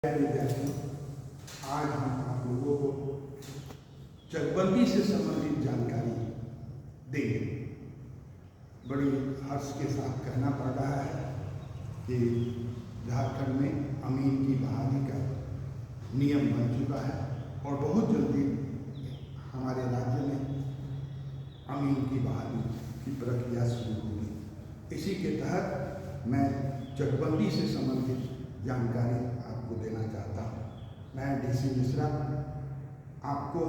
विद्यार्थियों, आज हम आप लोगों को चकबंदी से संबंधित जानकारी देंगे। बड़ी हर्ष के साथ कहना पड़ रहा है कि झारखंड में अमीन की बहाली का नियम बन चुका है और बहुत जल्दी हमारे राज्य में अमीन की बहाली की प्रक्रिया शुरू होगी। इसी के तहत मैं चकबंदी से संबंधित जानकारी आपको देना चाहता हूँ। मैं डीसी मिश्रा आपको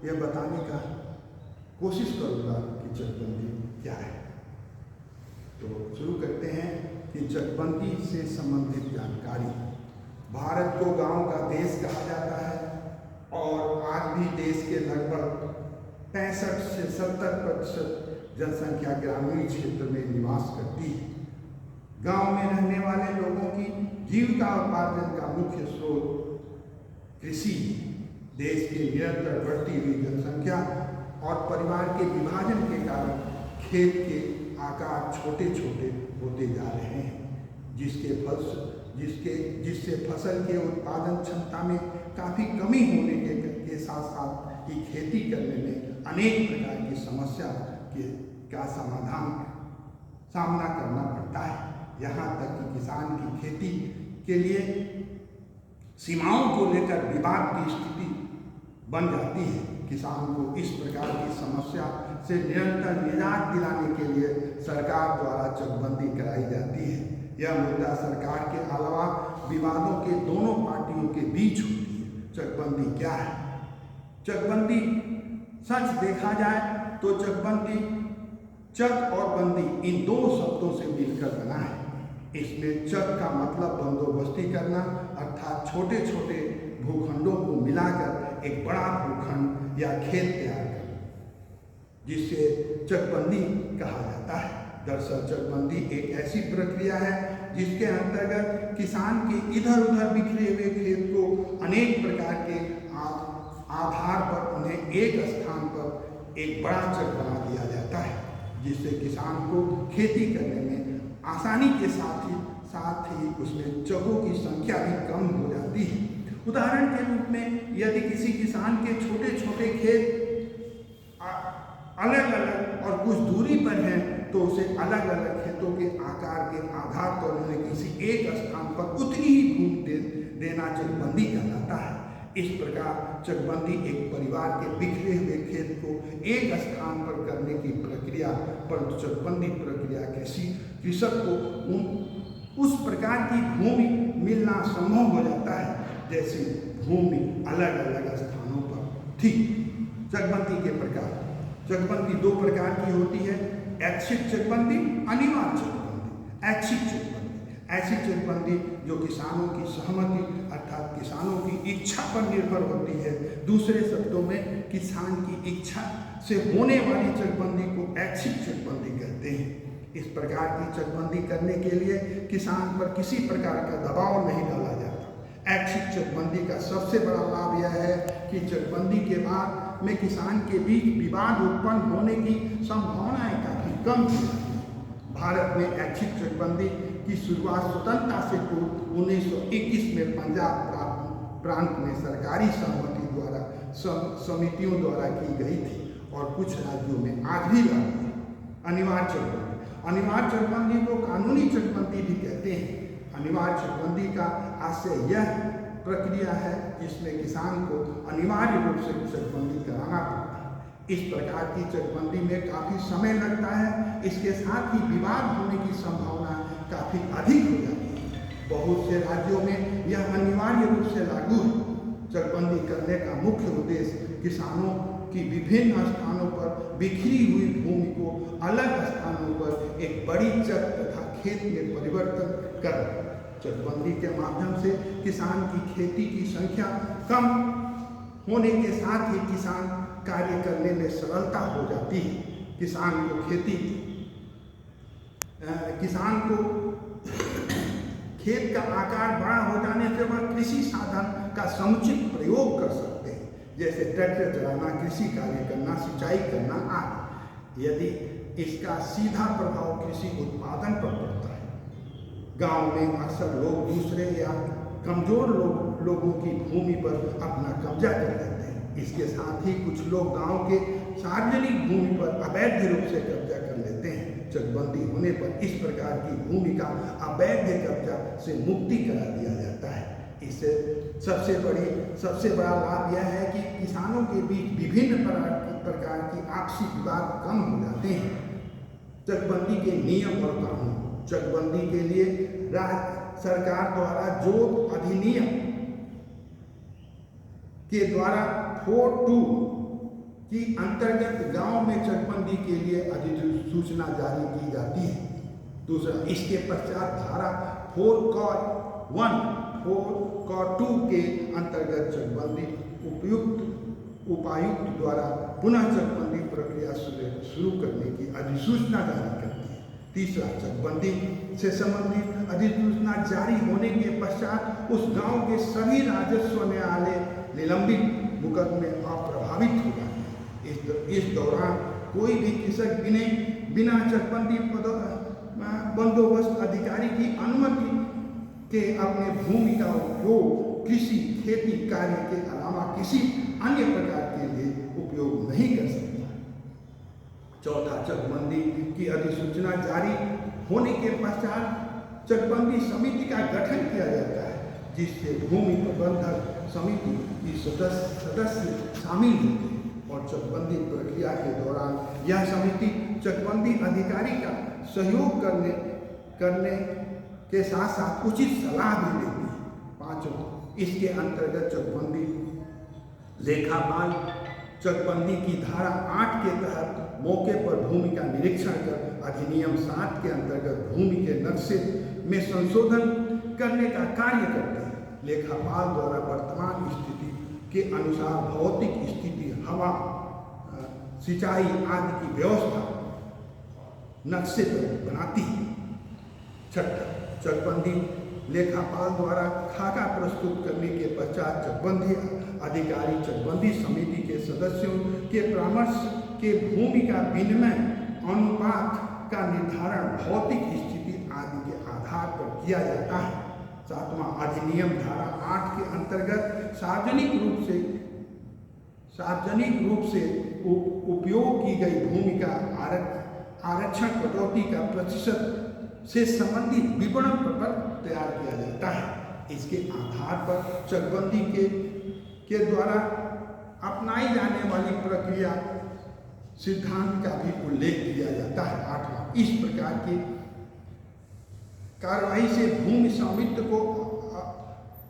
यह बताने का कोशिश करूँगा कि चकबंदी क्या है। तो शुरू करते हैं कि चकबंदी से संबंधित जानकारी। भारत को गांव का देश कहा जाता है और आज भी देश के लगभग 65 से 70% जनसंख्या ग्रामीण क्षेत्र में निवास करती है। गांव में रहने वाले लोगों की जीविका उपार्जन का मुख्य स्रोत कृषि। देश की निरंतर बढ़ती हुई जनसंख्या और परिवार के विभाजन के कारण खेत के आकार छोटे छोटे होते जा रहे हैं, जिससे फसल के उत्पादन क्षमता में काफ़ी कमी होने के साथ साथ ही खेती करने में अनेक प्रकार की समस्या का सामना करना पड़ता है। यहाँ तक कि किसान की खेती के लिए सीमाओं को लेकर विवाद की स्थिति बन जाती है। किसान को इस प्रकार की समस्या से निरंतर निजात दिलाने के लिए सरकार द्वारा चकबंदी कराई जाती है। यह मुद्दा सरकार के अलावा विवादों के दोनों पार्टियों के बीच होती है। चकबंदी क्या है? चकबंदी सच देखा जाए तो चकबंदी चक और बंदी इन दो शब्दों से मिलकर बना है। इसमें चक का मतलब बंदोबस्ती करना, अर्थात छोटे छोटे भूखंडों को मिलाकर एक बड़ा भूखंड या खेत तैयार करना, जिसे चकबंदी कहा जाता है। दरअसल चकबंदी एक ऐसी प्रक्रिया है जिसके अंतर्गत किसान के इधर उधर बिखरे हुए खेत को अनेक प्रकार के आधार पर उन्हें एक स्थान पर एक बड़ा चक बना दिया जाता है, जिससे किसान को खेती करने में आसानी के साथ ही उसमें चकों की संख्या भी कम हो जाती है। उदाहरण के रूप में यदि किसी किसान के छोटे छोटे खेत अलग अलग और कुछ दूरी पर हैं तो उसे अलग अलग खेतों के आकार के आधार पर उन्हें किसी एक स्थान पर उतनी ही भूमि देना चकबंदी कहलाता है। इस प्रकार चकबंदी एक परिवार के बिखरे हुए खेत को एक स्थान पर करने की प्रक्रिया, परंतु चकबंदी प्रक्रिया कृषक को उस प्रकार की भूमि मिलना संभव हो जाता है जैसे भूमि अलग अलग स्थानों पर थी। चकबंदी के प्रकार। चकबंदी दो प्रकार की होती है, ऐच्छिक चकबंदी, अनिवार्य चकबंदी। ऐच्छिक चकबंदी ऐसी चकबंदी जो किसानों की सहमति अर्थात किसानों की इच्छा पर निर्भर होती है। दूसरे शब्दों में किसान की इच्छा से होने वाली चकबंदी को ऐच्छिक चकबंदी कहते हैं। इस प्रकार की चकबंदी करने के लिए किसान पर किसी प्रकार का दबाव नहीं डाला जाता। ऐच्छिक चकबंदी का सबसे बड़ा लाभ यह है कि चकबंदी के बाद में किसान के बीच विवाद उत्पन्न होने की संभावनाएं काफी कम थी। भारत में ऐच्छिक चकबंदी की शुरुआत स्वतंत्रता से पूर्व 1921 में पंजाब प्रांत में सरकारी सहमति द्वारा समितियों द्वारा की गई थी और कुछ राज्यों में आज भी लागू है। अनिवार्य चकबंदी। अनिवार्य चकबंदी को कानूनी चकबंदी भी कहते हैं। अनिवार्य चकबंदी का आशय यह प्रक्रिया है जिसमें किसान को अनिवार्य रूप से चकबंदी कराना पड़ता है। इस प्रकार की चकबंदी में काफ़ी समय लगता है। इसके साथ ही विवाद होने की संभावना काफ़ी अधिक हो जाती है। बहुत से राज्यों में यह अनिवार्य रूप से लागू है। चकबंदी करने का मुख्य उद्देश्य किसानों की विभिन्न स्थानों पर बिखरी हुई भूमि को अलग स्थानों पर एक बड़ी चक तथा खेत में परिवर्तन कर चकबंदी के माध्यम से किसान की खेती की संख्या कम होने के साथ ही किसान कार्य करने में सरलता हो जाती है। किसान को खेत का आकार बड़ा हो जाने से वह कृषि साधन का समुचित प्रयोग कर सकते हैं, जैसे ट्रैक्टर चलाना, कृषि कार्य करना, सिंचाई करना आदि। यदि इसका सीधा प्रभाव कृषि उत्पादन पर पड़ता है। गांव में अक्सर लोग दूसरे या कमजोर लोगों की भूमि पर अपना कब्जा कर लेते हैं। इसके साथ ही कुछ लोग गांव के सार्वजनिक भूमि पर अवैध रूप से कब्जा कर लेते हैं। चकबंदी होने पर इस प्रकार की भूमि का अवैध कब्जा से मुक्ति करा दिया जाता है। इससे सबसे बड़ा लाभ यह है कि किसानों के बीच विभिन्न प्रकार की आपसी विवाद कम हो जाते हैं। चकबंदी के नियम और कानून। चकबंदी के लिए राज्य सरकार द्वारा जोत अधिनियम के द्वारा 42 की अंतर्गत गांव में चकबंदी के लिए अधिसूचना जारी की जाती है। दूसरा, इसके पश्चात धारा 4(1)(4)(2) के अंतर्गत चकबंदी उपायुक्त द्वारा पुनः चकबंदी प्रक्रिया शुरू करने की अधिसूचना जारी करती है। तीसरा, चकबंदी से संबंधित अधिसूचना जारी होने के पश्चात उस गांव के सभी राजस्व न्यायालय निलंबित मुकदमे अप्रभावित हो जाते हैं। इस दौरान कोई भी कृषक बिना चकबंदी बंदोबस्त अधिकारी की अनुमति के अपने भूमि का उपयोग कृषि खेती कार्य के अलावा किसी अन्य प्रकार के लिए उपयोग नहीं कर सकता। चौथा, चकबंदी की अधिसूचना जारी होने के पश्चात चकबंदी समिति का गठन किया जाता है, जिससे भूमि प्रबंधक समिति की सदस्य शामिल होते हैं और चकबंदी प्रक्रिया के दौरान यह समिति चकबंदी अधिकारी का सहयोग करने के साथ साथ उचित सलाह भी देती है। पांचों, इसके अंतर्गत चकबंदी लेखापाल चकबंदी की धारा 8 के तहत मौके पर भूमि का निरीक्षण कर अधिनियम 7 के अंतर्गत भूमि के नक्शे में संशोधन करने का कार्य करते हैं। लेखापाल द्वारा वर्तमान स्थिति के अनुसार भौतिक स्थिति, हवा, सिंचाई आदि की व्यवस्था नक्शे पर बनाती है। छठा, चकबंदी लेखापाल द्वारा खाका प्रस्तुत करने के पश्चात चकबंदी अधिकारी चकबंदी समिति के सदस्यों के परामर्श के भूमि का विनिमय अनुपात का निर्धारण भौतिक स्थिति आदि के आधार पर किया जाता है। सातवां, अधिनियम धारा 8 के अंतर्गत सार्वजनिक रूप से उपयोग की गई भूमि का आरक्षण कटौती का प्रतिशत से संबंधित विवरण पत्र तैयार किया जाता है। इसके आधार पर चकबंदी के द्वारा अपनाई जाने वाली प्रक्रिया सिद्धांत का भी उल्लेख किया जाता है। आठवां, इस प्रकार की कार्रवाई से भूमि स्वामित्व को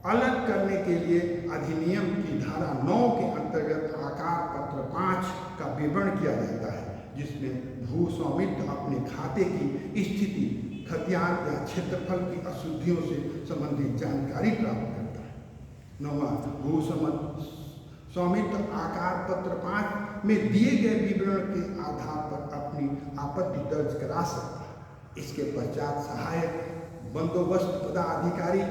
अलग करने के लिए अधिनियम की धारा 9 के अंतर्गत आकार पत्र 5 का विवरण किया जाता है, जिसमें भू स्वामित्व अपने खाते की स्थिति, खतियान या क्षेत्रफल की अशुद्धियों से संबंधित जानकारी प्राप्त करता है। 9वां, भू स्वामित्व आकार पत्र 5 में दिए गए विवरण के आधार पर अपनी आपत्ति दर्ज करा सकता है। इसके पश्चात सहायक बंदोबस्त पदाधिकारी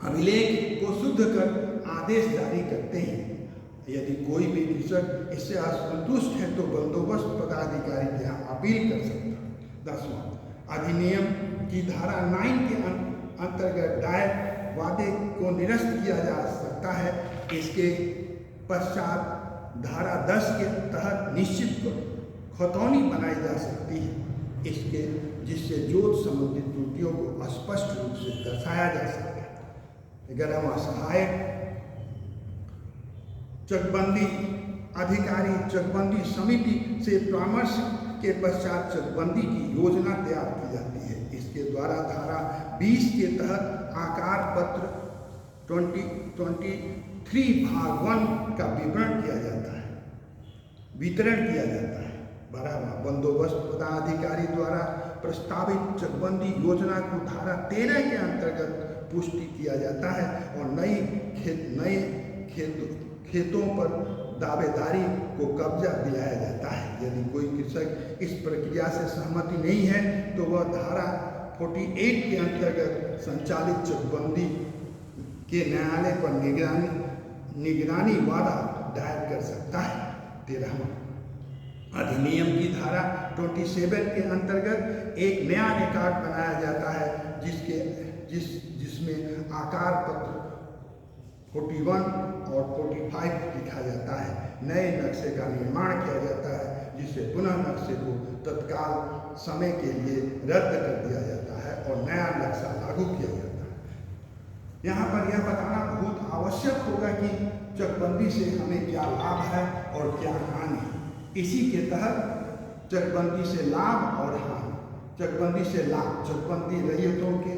अभिलेख को शुद्ध कर आदेश जारी करते हैं। यदि कोई भी कृषक इससे असंतुष्ट है तो बंदोबस्त पदाधिकारी के यहाँ अपील कर सकता है। 10वां, अधिनियम की धारा 9 के अंतर्गत दायर वादे को निरस्त किया जा सकता है। इसके पश्चात धारा 10 के तहत निश्चित खतौनी बनाई जा सकती है, जिससे जोत संबंधित त्रुटियों को स्पष्ट रूप से दर्शाया जा सकता है। 11वां, सहायक चकबंदी अधिकारी चकबंदी समिति से परामर्श के पश्चात चकबंदी की योजना तैयार की जाती है। इसके द्वारा धारा 20 के तहत आकार पत्र 23 भाग 1 का वितरण किया जाता है। 12वां, बंदोबस्त पदाधिकारी द्वारा प्रस्तावित चकबंदी योजना को धारा 13 के अंतर्गत पुष्टि किया जाता है और नए खेतों पर दावेदारी को कब्जा दिलाया जाता है। यदि कोई कृषक इस प्रक्रिया से सहमति नहीं है तो वह धारा 48 के अंतर्गत संचालित चकबंदी के न्यायालय पर निगरानी वादा दायर कर सकता है। 13वां, अधिनियम की धारा 27 के अंतर्गत एक नया रिकॉर्ड बनाया जाता है जिसमें जिसमें आकार पत्र 41 और 45 लिखा जाता है। नए नक्शे का निर्माण किया जाता है, जिससे पुनः नक्शे को तत्काल समय के लिए रद्द कर दिया जाता है और नया नक्शा लागू किया जाता है। यहाँ पर यह बताना बहुत आवश्यक होगा कि चकबंदी से हमें क्या लाभ है और क्या हानि है। इसी के तहत चकबंदी से लाभ और हानि। चकबंदी से लाभ, चकबंदी रैयतों के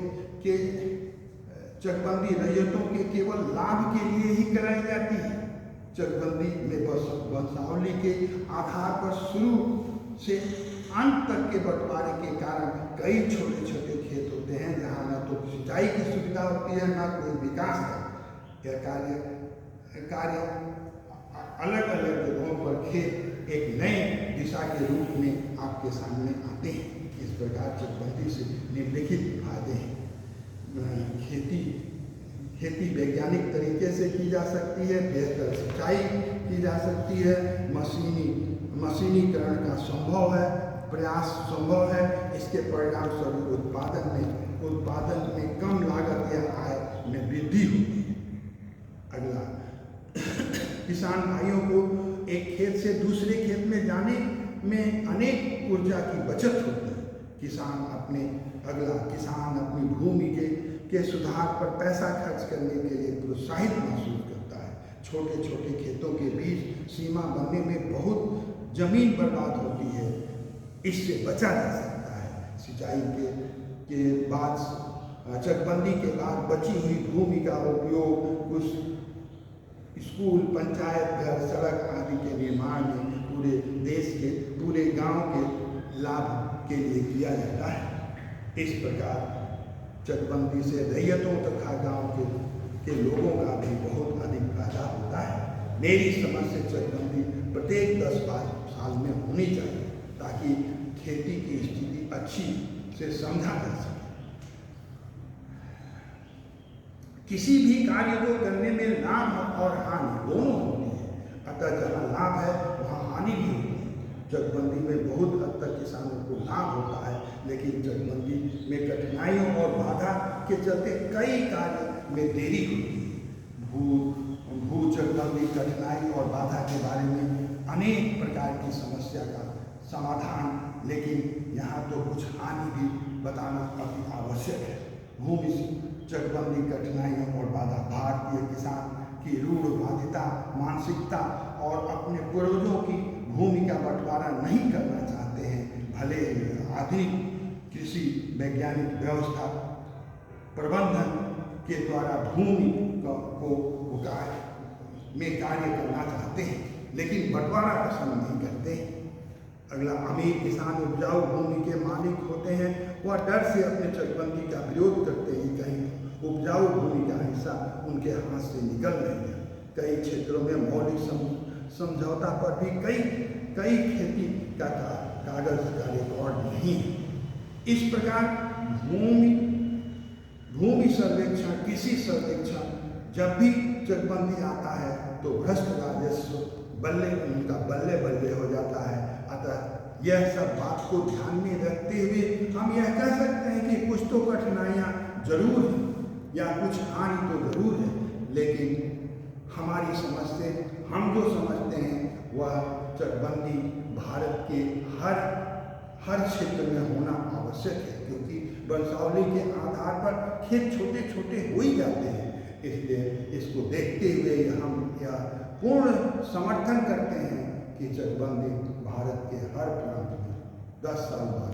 केवल लाभ के लिए ही कराई जाती है। चकबंदी में वंशावली के आधार पर शुरू से अंत तक के बंटवारे के कारण कई छोटे छोटे खेत होते हैं, जहाँ न तो सिंचाई की सुविधा होती है, न कोई विकास का। यह कार्य अलग अलग जगहों पर खेत एक नए दिशा के रूप में आपके सामने आते हैं। इस प्रकार चकबंदी से निम्नलिखित फायदे हैं। खेती वैज्ञानिक तरीके से की जा सकती है, बेहतर सिंचाई की जा सकती है, मशीनीकरण का प्रयास संभव है। इसके परिणाम स्वरूप उत्पादन में कम लागत या आय में वृद्धि होती है। अगला, किसान भाइयों को एक खेत से दूसरे खेत में जाने में अनेक ऊर्जा की बचत होती है। किसान अपनी भूमि के सुधार पर पैसा खर्च करने के लिए प्रोत्साहित महसूस करता है। छोटे छोटे खेतों के बीच सीमा बनने में बहुत जमीन बर्बाद होती है, इससे बचा जा सकता है। सिंचाई के बाद, चकबंदी के बाद बची हुई भूमि का उपयोग कुछ स्कूल, पंचायत घर, सड़क आदि के निर्माण में पूरे गांव के लाभ के लिए किया जाता है। इस प्रकार चकबंदी से रैयतों तथा गांव के लोगों का भी बहुत अधिक फायदा होता है। मेरी समझ से चकबंदी प्रत्येक 10-12 साल में होनी चाहिए, ताकि खेती की स्थिति अच्छी से समझा जा सके। किसी भी कार्य को करने में लाभ और हानि दोनों होती है, अतः जहाँ लाभ है वहाँ हानि भी होती है। चकबंदी में बहुत हद तक किसानों को लाभ होता है, लेकिन चकबंदी में कठिनाइयों और बाधा के चलते कई कार्य में देरी होती है। भू चकबंदी कठिनाई और बाधा के बारे में अनेक प्रकार की समस्या का समाधान, लेकिन यहाँ तो कुछ हानि भी बताना अति आवश्यक है। भूमि चकबंदी कठिनाइयों और बाधा भारतीय किसान की रूढ़ बाध्यता, मानसिकता और अपने पूर्वजों की भूमि का बंटवारा नहीं करना चाहते हैं। भले आधुनिक कृषि वैज्ञानिक व्यवस्था प्रबंधन के द्वारा भूमि को में कार्य करना चाहते हैं, लेकिन बंटवारा पसंद नहीं करते हैं। अगला, अमीर किसान उपजाऊ भूमि के मालिक होते हैं, वह डर से अपने चकबंदी का विरोध करते हैं, कहीं उपजाऊ भूमि का हिस्सा उनके हाथ से निकल नहीं गया। कई क्षेत्रों में मौलिक समझौता पर भी कई खेती का कागज का रिकॉर्ड नहीं है। इस प्रकार भूमि सर्वेक्षण, कृषि सर्वेक्षण जब भी चकबंदी आता है तो भ्रष्ट राजस्व उनका बल्ले बल्ले हो जाता है। अतः यह सब बात को ध्यान में रखते हुए हम यह कह सकते हैं कि कुछ तो कठिनाइयाँ जरूर हैं या कुछ हानि तो जरूर है, लेकिन हमारी समझ से हम जो समझते हैं वह चकबंदी भारत के हर क्षेत्र में होना आवश्यक है, क्योंकि वंशावली के आधार पर खेत छोटे छोटे हो ही जाते हैं। इसलिए इसको देखते हुए हम यह पूर्ण समर्थन करते हैं कि चकबंदी भारत के हर प्रांत में 10 साल बाद